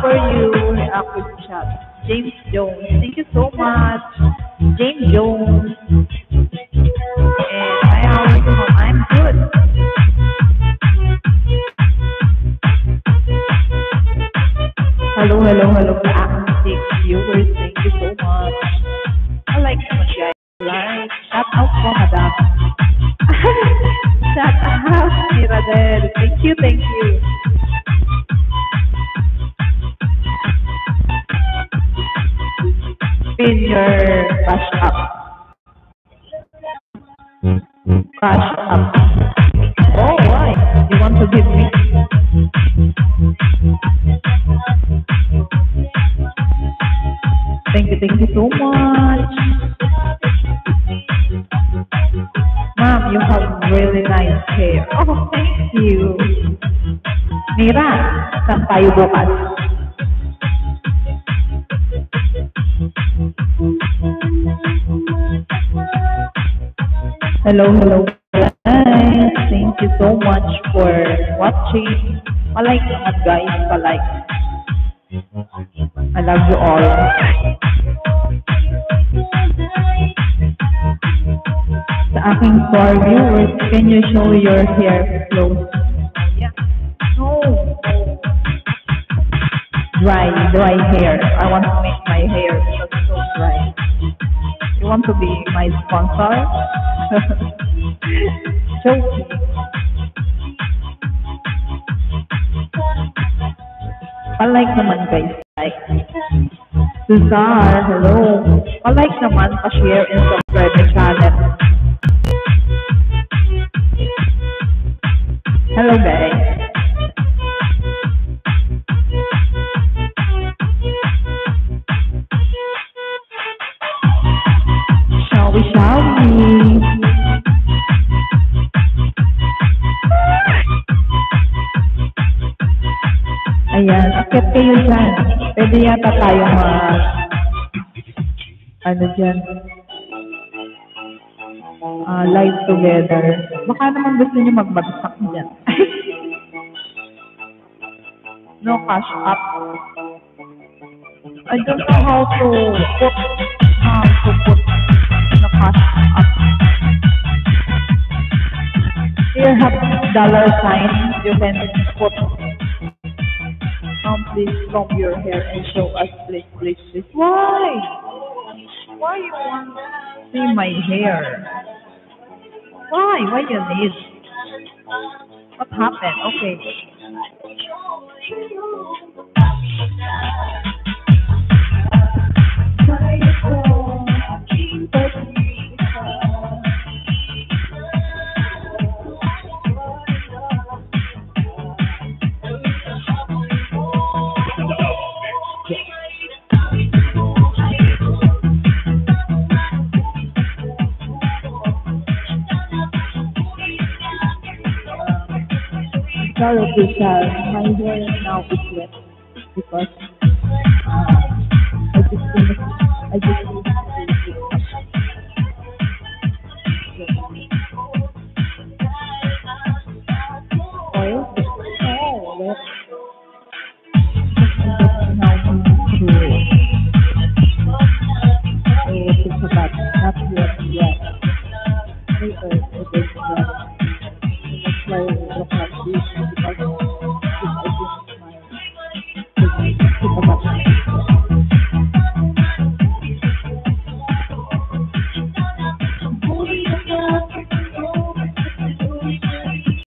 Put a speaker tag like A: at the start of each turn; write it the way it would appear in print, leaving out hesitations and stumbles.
A: for you. React with chat. James Jones. Thank you so much. James Jones. And hi, how are you, ma'am? I'm good. Hello, hello, hello, to active viewers. Thank you so much. I like so much, guys. Like, shout out po, madam. Shout out, Miradel. Thank you, thank you. Pin your crush up. Crush up. Oh, why? You want to give me? Thank you so much. Mom, you have really nice hair. Oh, thank you. Mira, saan tayo bukas? Hello, hello, guys. Thank you so much for watching. Palike naman, guys. Palike. I love you all. Sa aking for viewers, can you show your hair close? Yeah. No. Dry hair. I want to make my hair so dry. You want to be my sponsor? Joking. Palike naman, guys. Like. Cesar, hello. Palike naman, pa-share and subscribe my channel. Hello, guys. Shall we, shall we? Ayan, akit kayo dyan. Pwede yata tayo ano dyan, live together. Baka naman gusto nyo magbagsak dyan. No cash up. I don't know how to put the cash up. Here have dollar sign. You can put please comb your hair and show us, please, please, please. Why? Why you want to see my hair? Why? Why you need? What happened? Okay. Sorry, Vishal. My hair now is wet because I just finished oil. Oh, wet. Now it's about not yet. It is wet. That's why I look like this because